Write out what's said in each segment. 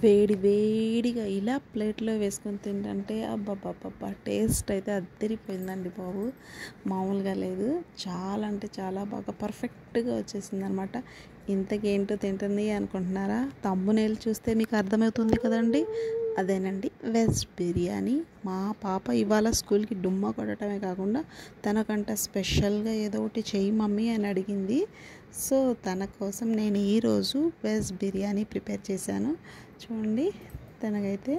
వేడి వేడిగా ఇలా ప్లేట్లో వేసుకొని తింటుంటే అబ్బబ్బబ్బబ్బా టేస్ట్ అయితే అద్దరిపోయిందండి బాబు. మామూలుగా లేదు. చాలా అంటే చాలా బాగా పర్ఫెక్ట్గా వచ్చేసింది అనమాట. ఇంతకేంటో తింటుంది అనుకుంటున్నారా? థంబ్‌నెయిల్ చూస్తే మీకు అర్థమవుతుంది కదండి. అదేనండి వెజ్ బిర్యానీ. మా పాప ఇవాళ స్కూల్కి డుమ్మా కొట్టడమే కాకుండా తనకంట స్పెషల్గా ఏదో ఒకటి చెయ్యి మమ్మీ అని అడిగింది. సో తన కోసం నేను ఈరోజు వెజ్ బిర్యానీ ప్రిపేర్ చేశాను. చూడండి, తనకైతే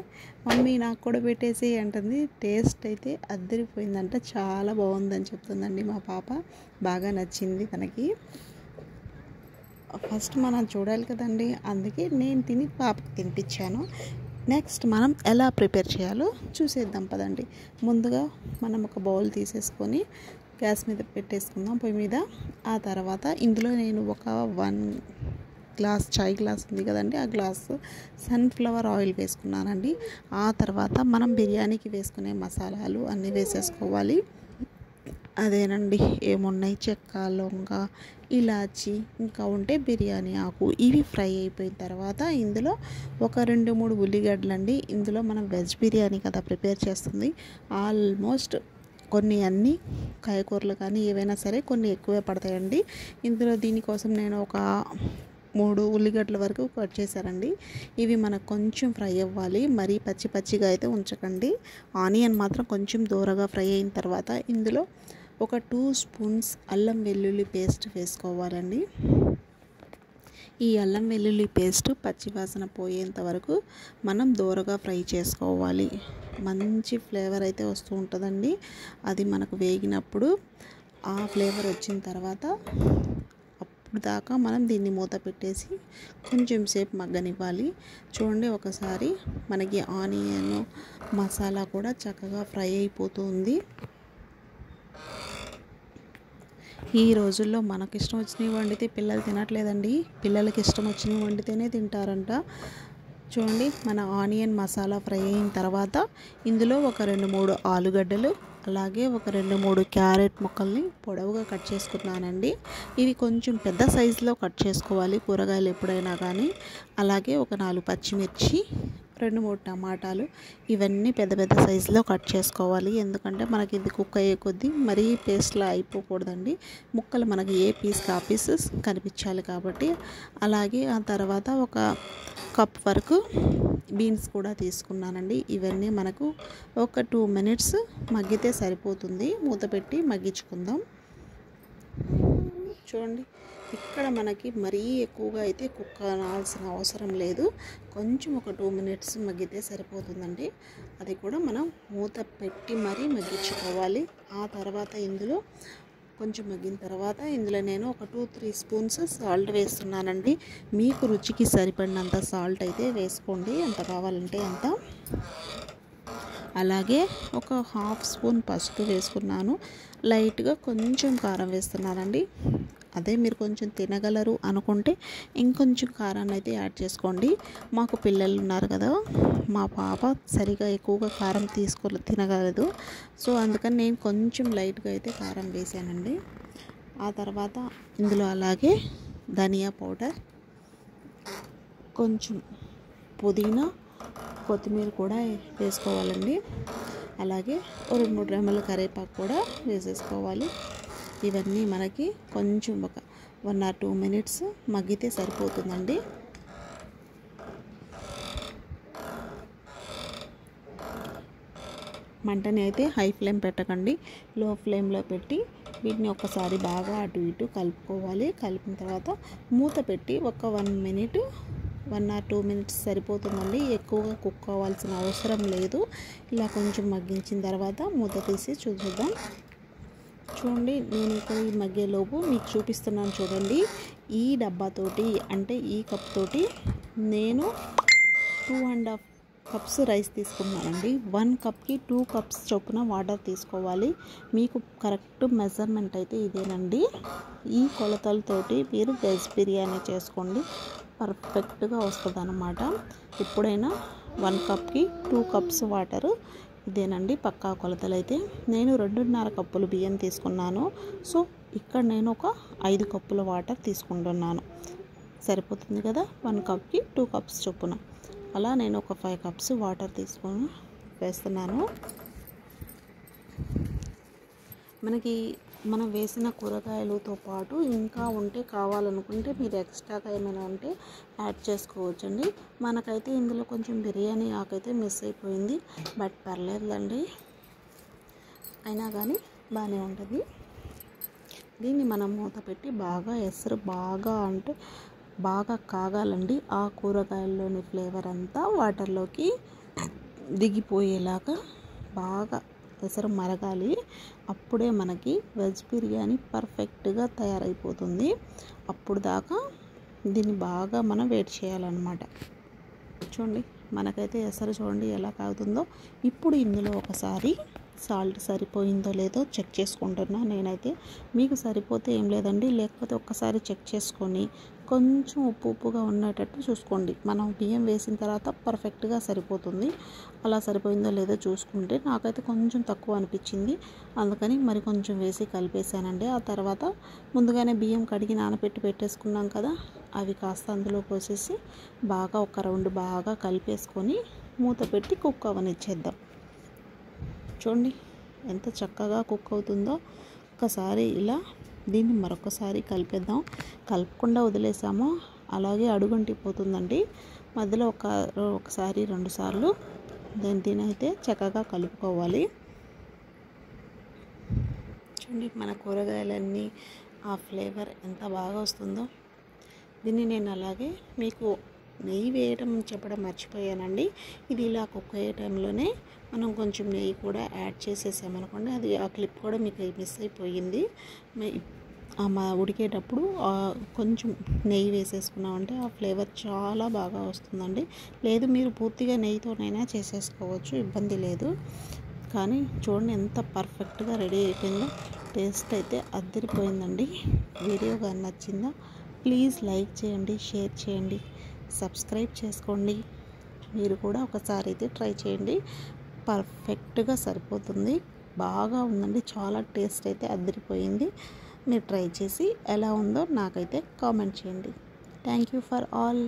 మమ్మీ నాకు కూడా పెట్టేసి అంటుంది. టేస్ట్ అయితే అద్దరిపోయిందంట, చాలా బాగుందని చెప్తుందండి మా పాప. బాగా నచ్చింది తనకి. ఫస్ట్ మనం చూడాలి కదండి, అందుకే నేను తిని పాపకి తినిపించాను. నెక్స్ట్ మనం ఎలా ప్రిపేర్ చేయాలో చూసేద్దాం పదండి. ముందుగా మనం ఒక బౌల్ తీసేసుకొని గ్యాస్ మీద పెట్టేసుకుందాం, పొయ్యి మీద. ఆ తర్వాత ఇందులో నేను ఒక 1 గ్లాస్ చాయ్ గ్లాస్ ఉంది కదండి, ఆ గ్లాసు సన్ఫ్లవర్ ఆయిల్ వేసుకున్నానండి. ఆ తర్వాత మనం బిర్యానీకి వేసుకునే మసాలాలు అన్నీ వేసేసుకోవాలి. అదేనండి, ఏమున్నాయి, చెక్క, లవంగ, ఇలాచి, ఇంకా ఉంటే బిర్యానీ ఆకు. ఇవి ఫ్రై అయిపోయిన తర్వాత ఇందులో ఒక 2-3 ఉల్లిగడ్డలండి. ఇందులో మనం వెజ్ బిర్యానీ కదా ప్రిపేర్ చేస్తుంది, ఆల్మోస్ట్ కొన్ని అన్నీ కాయకూరలు కానీ ఏవైనా సరే కొన్ని ఎక్కువే పడతాయండి. ఇందులో దీనికోసం నేను ఒక 3 ఉల్లిగడ్డల వరకు కట్ చేశారండి. ఇవి మనకు కొంచెం ఫ్రై అవ్వాలి, మరీ పచ్చి పచ్చిగా అయితే ఉంచకండి. ఆనియన్ మాత్రం కొంచెం దూరగా ఫ్రై అయిన తర్వాత ఇందులో ఒక 2 స్పూన్స్ అల్లం వెల్లుల్లి పేస్ట్ వేసుకోవాలండి. ఈ అల్లం వెల్లుల్లి పేస్ట్ పచ్చివాసన పోయేంత వరకు మనం దూరగా ఫ్రై చేసుకోవాలి. మంచి ఫ్లేవర్ అయితే వస్తూ ఉంటుందండి. అది మనకు వేగినప్పుడు ఆ ఫ్లేవర్ వచ్చిన తర్వాత అప్పుడు దాకా మనం దీన్ని మూత పెట్టేసి కొంచెం సేపు మగ్గనివ్వాలి. చూడండి, ఒకసారి మనకి ఆనియన్ మసాలా కూడా చక్కగా ఫ్రై అయిపోతుంది. ఈ రోజుల్లో మనకి ఇష్టం వచ్చినవి వండితే పిల్లలు తినట్లేదండి. పిల్లలకి ఇష్టం వచ్చినవి వండితేనే తింటారంట. చూడండి, మన ఆనియన్ మసాలా ఫ్రై అయిన తర్వాత ఇందులో ఒక 2-3 ఆలుగడ్డలు, అలాగే ఒక 2-3 క్యారెట్ ముక్కల్ని పొడవుగా కట్ చేసుకున్నానండి. ఇవి కొంచెం పెద్ద సైజులో కట్ చేసుకోవాలి కూరగాయలు ఎప్పుడైనా కానీ. అలాగే ఒక 4 పచ్చిమిర్చి, 2-3 టమాటాలు, ఇవన్నీ పెద్ద పెద్ద సైజులో కట్ చేసుకోవాలి. ఎందుకంటే మనకి ఇది కుక్ అయ్యే కొద్దీ మరీ పేస్ట్లా అయిపోకూడదండి. ముక్కలు మనకి ఏ పీస్కి ఆ పీసెస్ కనిపించాలి కాబట్టి. అలాగే ఆ తర్వాత ఒక కప్ వరకు బీన్స్ కూడా తీసుకున్నానండి. ఇవన్నీ మనకు ఒక 2 మినిట్స్ మగ్గితే సరిపోతుంది. మూత పెట్టి మగ్గించుకుందాం. చూడండి, ఇక్కడ మనకి మరీ ఎక్కువగా అయితే కుక్ అనాల్సిన అవసరం లేదు. కొంచెం ఒక 2 మినిట్స్ మగ్గితే సరిపోతుందండి. అది కూడా మనం మూత పెట్టి మరీ మగ్గించుకోవాలి. ఆ తర్వాత ఇందులో కొంచెం మగ్గిన తర్వాత ఇందులో నేను ఒక 2-3 స్పూన్స్ సాల్ట్ వేస్తున్నానండి. మీకు రుచికి సరిపడినంత సాల్ట్ అయితే వేసుకోండి, ఎంత కావాలంటే అంత. అలాగే ఒక 1/2 స్పూన్ పసుపు వేసుకున్నాను. లైట్గా కొంచెం కారం వేస్తున్నానండి. అదే మీరు కొంచెం తినగలరు అనుకుంటే ఇంకొంచెం కారాన్ని అయితే యాడ్ చేసుకోండి. మాకు పిల్లలు ఉన్నారు కదా, మా పాప సరిగా ఎక్కువగా కారం తినగలదు. సో అందుకని నేను కొంచెం లైట్గా అయితే కారం వేసానండి. ఆ తర్వాత ఇందులో అలాగే ధనియా పౌడర్, కొంచెం పుదీనా, కొత్తిమీర కూడా వేసుకోవాలండి. అలాగే 2-3 రెమ్మల కరివేపాకు కూడా వేసేసుకోవాలి. ఇవన్నీ మనకి కొంచెం ఒక 1 or 2 మినిట్స్ మగ్గితే సరిపోతుందండి. మంటని అయితే హై ఫ్లేమ్ పెట్టకండి, లో ఫ్లేమ్లో పెట్టి వీటిని ఒకసారి బాగా అటు ఇటు కలుపుకోవాలి. కలిపిన తర్వాత మూత పెట్టి ఒక 1 మినిట్ 1 or 2 మినిట్స్ సరిపోతుందండి. ఎక్కువగా కుక్ అవ్వాల్సిన అవసరం లేదు. ఇలా కొంచెం మగ్గించిన తర్వాత మూత తీసి చూద్దాం. చూడండి, నేను ఇక్కడ ఈ మగ్గేలోపు మీకు చూపిస్తున్నాను. చూడండి, ఈ డబ్బాతోటి అంటే ఈ కప్ తోటి నేను 2.5 కప్స్ రైస్ తీసుకున్నానండి. 1 కప్కి 2 కప్స్ చొప్పున వాటర్ తీసుకోవాలి. మీకు కరెక్ట్ మెజర్మెంట్ అయితే ఇదేనండి. ఈ కొలతలతోటి మీరు వెజ్ బిర్యానీ చేసుకోండి, పర్ఫెక్ట్గా వస్తుంది అన్నమాట. ఎప్పుడైనా 1 కప్కి 2 కప్స్ వాటరు, ఇదేనండి పక్కా కొలతలు. అయితే నేను 2.5 కప్పులు బియ్యం తీసుకున్నాను. సో ఇక్కడ నేను ఒక 5 కప్పుల వాటర్ తీసుకుంటున్నాను. సరిపోతుంది కదా, 1 కప్కి 2 కప్స్ చొప్పున. అలా నేను ఒక 5 కప్స్ వాటర్ తీసుకొని వేస్తున్నాను. మనకి మనం వేసిన కూరగాయలతో పాటు ఇంకా ఉంటే కావాలనుకుంటే మీరు ఎక్స్ట్రాగా ఏమైనా ఉంటే యాడ్ చేసుకోవచ్చండి. మనకైతే ఇందులో కొంచెం బిర్యానీ ఆకైతే మిస్ అయిపోయింది, బట్ పర్లేదులండి, అయినా కానీ బాగానే ఉంటుంది. దీన్ని మనం మూత పెట్టి బాగా ఎసరు బాగా కాగాలండి. ఆ కూరగాయల్లోని ఫ్లేవర్ అంతా వాటర్లోకి దిగిపోయేలాగా బాగా ఎసరు మరగాలి. అప్పుడే మనకి వెజ్ బిర్యానీ పర్ఫెక్ట్గా తయారైపోతుంది. అప్పుడు దాకా దీన్ని బాగా మనం వెయిట్ చేయాలన్నమాట. చూడండి, మనకైతే ఎసరు చూడండి ఎలా కాగుతుందో. ఇప్పుడు ఇందులో ఒకసారి సాల్ట్ సరిపోయిందో లేదో చెక్ చేసుకుంటున్నా నేనైతే. మీకు సరిపోతే ఏం లేదండి, లేకపోతే ఒక్కసారి చెక్ చేసుకొని కొంచెం ఉప్పుగా ఉండేటట్టు చూసుకోండి. మనం బియ్యం వేసిన తర్వాత పర్ఫెక్ట్గా సరిపోతుంది. అలా సరిపోయిందో లేదో చూసుకుంటే నాకైతే కొంచెం తక్కువ అనిపించింది, అందుకని మరి కొంచెం వేసి కలిపేసానండి. ఆ తర్వాత ముందుగానే బియ్యం కడిగి నానబెట్టి పెట్టేసుకున్నాం కదా, అవి కాస్త అందులో పోసేసి బాగా ఒక రౌండ్ బాగా కలిపేసుకొని మూత పెట్టి కుక్ అవనిచ్చేద్దాం. చూడండి ఎంత చక్కగా కుక్ అవుతుందో. ఒకసారి ఇలా దీన్ని మరొకసారి కలిపేద్దాం. కలపకుండా వదిలేసామో అలాగే అడుగంటిపోతుందండి. మధ్యలో ఒకసారి 2 సార్లు దీన్ని అయితే చక్కగా కలుపుకోవాలి. చూడండి మన కూరగాయలన్నీ ఆ ఫ్లేవర్ ఎంత బాగా వస్తుందో. దీన్ని నేను అలాగే మీకు నెయ్యి వేయడం చెప్పడం మర్చిపోయానండి. ఇది ఇలా కుక్ అయ్యే టైంలోనే మనం కొంచెం నెయ్యి కూడా యాడ్ చేసేసామనుకోండి, అది ఆ క్లిప్ కూడా మీకు మిస్ అయిపోయింది. ఉడికేటప్పుడు కొంచెం నెయ్యి వేసేసుకున్నామంటే ఆ ఫ్లేవర్ చాలా బాగా వస్తుందండి. లేదు మీరు పూర్తిగా నెయ్యితోనైనా చేసేసుకోవచ్చు, ఇబ్బంది లేదు. కానీ చూడండి ఎంత పర్ఫెక్ట్గా రెడీ అయిపోయిందో. టేస్ట్ అయితే అదిరిపోయిందండి. వీడియో కానీ నచ్చిందా ప్లీజ్ లైక్ చేయండి, షేర్ చేయండి, సబ్స్క్రైబ్ చేసుకోండి. మీరు కూడా ఒకసారి అయితే ట్రై చేయండి, పర్ఫెక్ట్గా సరిపోతుంది. బాగా ఉందండి, చాలా టేస్ట్ అయితే అదిరిపోయింది. మీరు ట్రై చేసి ఎలా ఉందో నాకైతే కామెంట్ చేయండి. Thank you for all.